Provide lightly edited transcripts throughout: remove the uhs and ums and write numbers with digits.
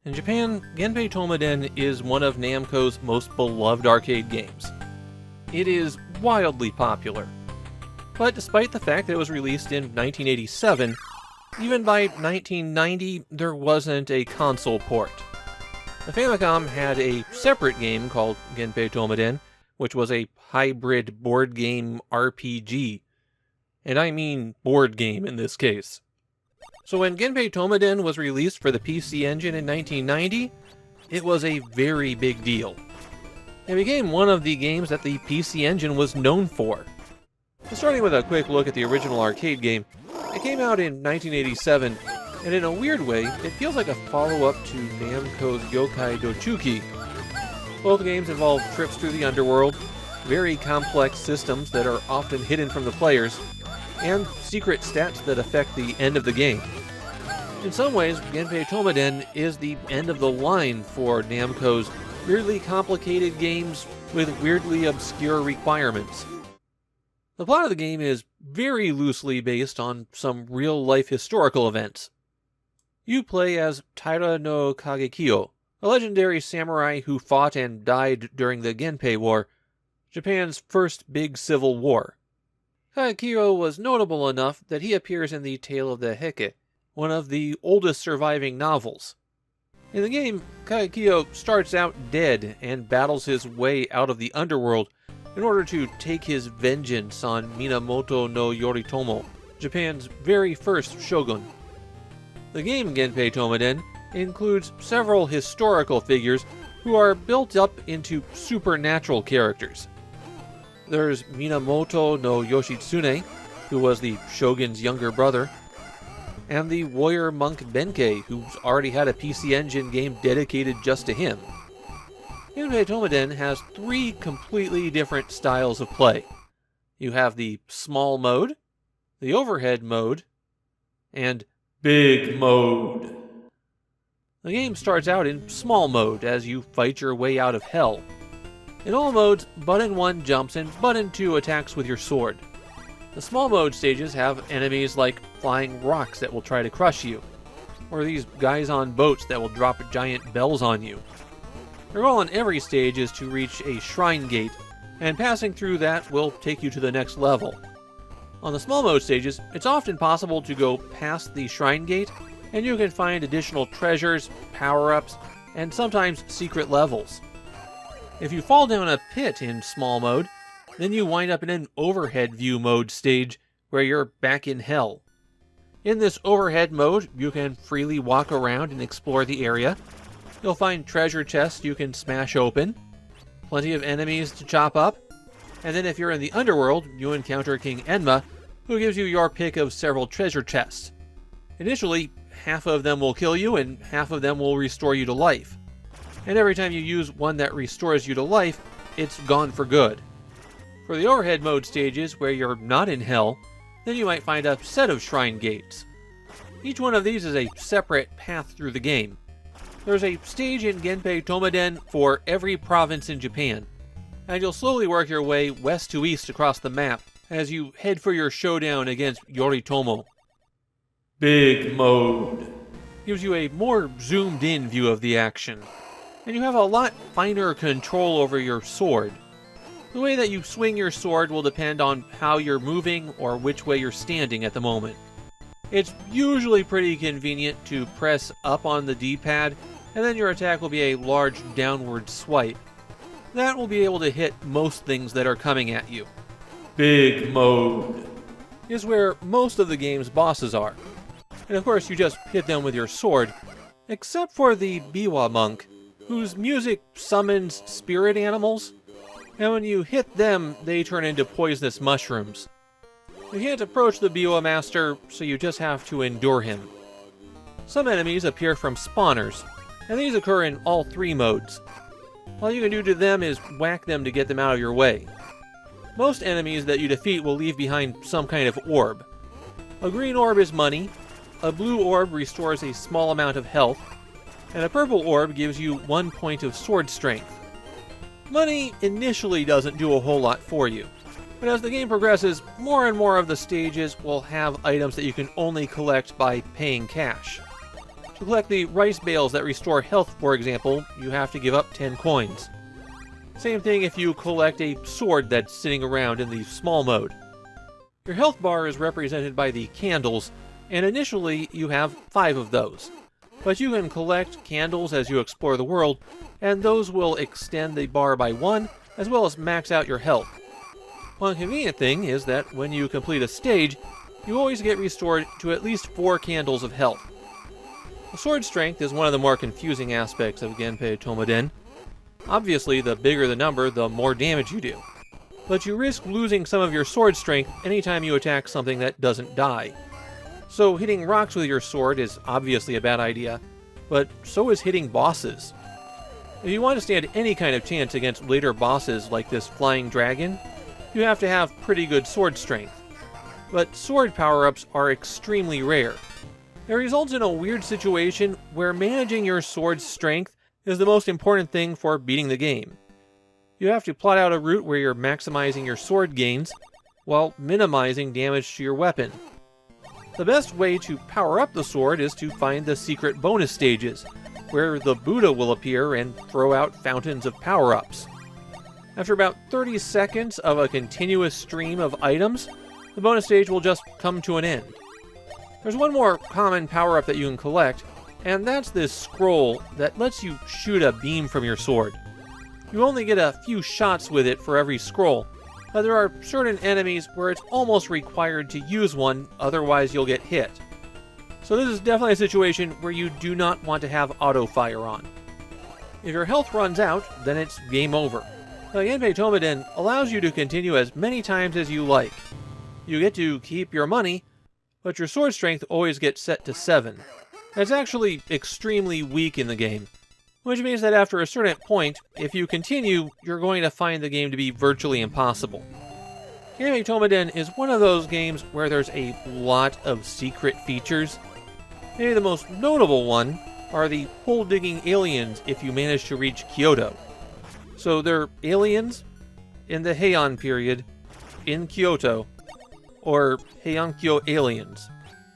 In Japan, Genpei Toumaden is one of Namco's most beloved arcade games. It is wildly popular. But despite the fact that it was released in 1987, even by 1990 there wasn't a console port. The Famicom had a separate game called Genpei Toumaden, which was a hybrid board game RPG. And I mean board game in this case. So when Genpei Toumaden was released for the PC Engine in 1990, it was a very big deal. It became one of the games that the PC Engine was known for. Starting with a quick look at the original arcade game, it came out in 1987, and in a weird way, it feels like a follow-up to Namco's Yokai Dochuki. Both games involve trips through the underworld, very complex systems that are often hidden from the players, and secret stats that affect the end of the game. In some ways, Genpei Toumaden is the end of the line for Namco's weirdly complicated games with weirdly obscure requirements. The plot of the game is very loosely based on some real-life historical events. You play as Taira no Kagekyo, a legendary samurai who fought and died during the Genpei War, Japan's first big civil war. Kagekyo was notable enough that he appears in the Tale of the Heike, one of the oldest surviving novels. In the game, Kagekyo starts out dead and battles his way out of the underworld in order to take his vengeance on Minamoto no Yoritomo, Japan's very first shogun. The game Genpei Toumaden includes several historical figures who are built up into supernatural characters. There's Minamoto no Yoshitsune, who was the shogun's younger brother, and the warrior monk Benkei, who's already had a PC Engine game dedicated just to him. Genpei Toumaden has three completely different styles of play. You have the small mode, the overhead mode, and big mode. The game starts out in small mode as you fight your way out of hell. In all modes, button 1 jumps and button 2 attacks with your sword. The small mode stages have enemies like flying rocks that will try to crush you, or these guys on boats that will drop giant bells on you. Your goal on every stage is to reach a shrine gate, and passing through that will take you to the next level. On the small mode stages, it's often possible to go past the shrine gate, and you can find additional treasures, power-ups, and sometimes secret levels. If you fall down a pit in small mode, then you wind up in an overhead view mode stage where you're back in hell. In this overhead mode, you can freely walk around and explore the area. You'll find treasure chests you can smash open, plenty of enemies to chop up, and then if you're in the underworld, you encounter King Enma, who gives you your pick of several treasure chests. Initially, half of them will kill you and half of them will restore you to life. And every time you use one that restores you to life, it's gone for good. For the overhead mode stages where you're not in hell, then you might find a set of shrine gates. Each one of these is a separate path through the game. There's a stage in Genpei Toumaden for every province in Japan, and you'll slowly work your way west to east across the map as you head for your showdown against Yoritomo. Big mode gives you a more zoomed in view of the action, and you have a lot finer control over your sword. The way that you swing your sword will depend on how you're moving or which way you're standing at the moment. It's usually pretty convenient to press up on the D-pad, and then your attack will be a large downward swipe. That will be able to hit most things that are coming at you. Big mode is where most of the game's bosses are. And of course you just hit them with your sword, except for the Biwa monk, whose music summons spirit animals, and when you hit them, they turn into poisonous mushrooms. You can't approach the Biwa master, so you just have to endure him. Some enemies appear from spawners, and these occur in all three modes. All you can do to them is whack them to get them out of your way. Most enemies that you defeat will leave behind some kind of orb. A green orb is money, a blue orb restores a small amount of health, and a purple orb gives you 1 point of sword strength. Money initially doesn't do a whole lot for you, but as the game progresses, more and more of the stages will have items that you can only collect by paying cash. To collect the rice bales that restore health, for example, you have to give up 10 coins. Same thing if you collect a sword that's sitting around in the small mode. Your health bar is represented by the candles, and initially you have 5 of those. But you can collect candles as you explore the world, and those will extend the bar by 1, as well as max out your health. One convenient thing is that when you complete a stage, you always get restored to at least 4 candles of health. The sword strength is one of the more confusing aspects of Genpei Toumaden. Obviously, the bigger the number, the more damage you do. But you risk losing some of your sword strength anytime you attack something that doesn't die. So hitting rocks with your sword is obviously a bad idea, but so is hitting bosses. If you want to stand any kind of chance against later bosses like this flying dragon, you have to have pretty good sword strength. But sword power-ups are extremely rare. It results in a weird situation where managing your sword's strength is the most important thing for beating the game. You have to plot out a route where you're maximizing your sword gains, while minimizing damage to your weapon. The best way to power up the sword is to find the secret bonus stages, where the Buddha will appear and throw out fountains of power-ups. After about 30 seconds of a continuous stream of items, the bonus stage will just come to an end. There's one more common power-up that you can collect, and that's this scroll that lets you shoot a beam from your sword. You only get a few shots with it for every scroll, but there are certain enemies where it's almost required to use one, otherwise you'll get hit. So this is definitely a situation where you do not want to have auto-fire on. If your health runs out, then it's game over. Now, Genpei Toumaden allows you to continue as many times as you like. You get to keep your money, but your sword strength always gets set to 7. That's actually extremely weak in the game, which means that after a certain point, if you continue, you're going to find the game to be virtually impossible. Genpei Toumaden is one of those games where there's a lot of secret features. Maybe the most notable one are the hole-digging aliens if you manage to reach Kyoto. So they're aliens in the Heian period in Kyoto, or Heiankyo aliens,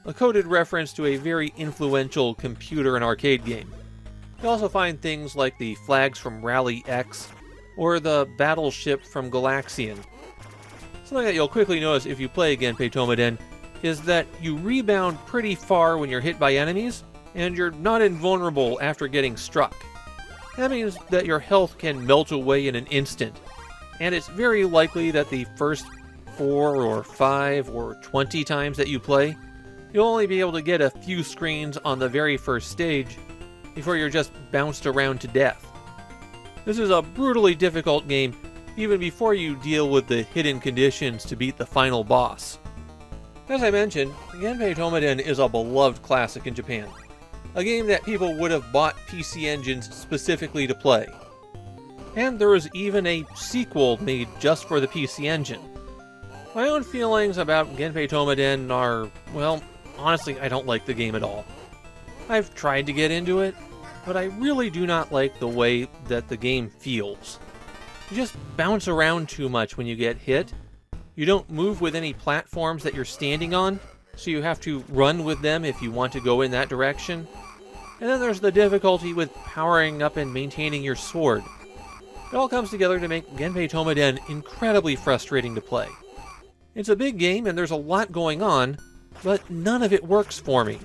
a coded reference to a very influential computer and arcade game. You also find things like the flags from Rally X, or the battleship from Galaxian. Something that you'll quickly notice if you play Genpei Toumaden is that you rebound pretty far when you're hit by enemies, and you're not invulnerable after getting struck. That means that your health can melt away in an instant, and it's very likely that the first 4 or 5 or 20 times that you play, you'll only be able to get a few screens on the very first stage before you're just bounced around to death. This is a brutally difficult game even before you deal with the hidden conditions to beat the final boss. As I mentioned, Genpei Toumaden is a beloved classic in Japan, a game that people would have bought PC engines specifically to play. And there was even a sequel made just for the PC engine. My own feelings about Genpei Toumaden are, well, honestly, I don't like the game at all. I've tried to get into it, but I really do not like the way that the game feels. You just bounce around too much when you get hit. You don't move with any platforms that you're standing on, so you have to run with them if you want to go in that direction. And then there's the difficulty with powering up and maintaining your sword. It all comes together to make Genpei Toumaden incredibly frustrating to play. It's a big game and there's a lot going on, but none of it works for me.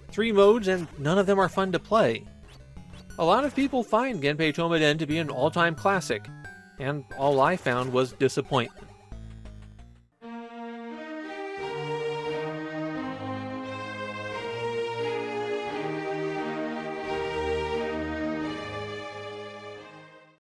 3 modes and none of them are fun to play. A lot of people find Genpei Toumaden to be an all-time classic, and all I found was disappointment.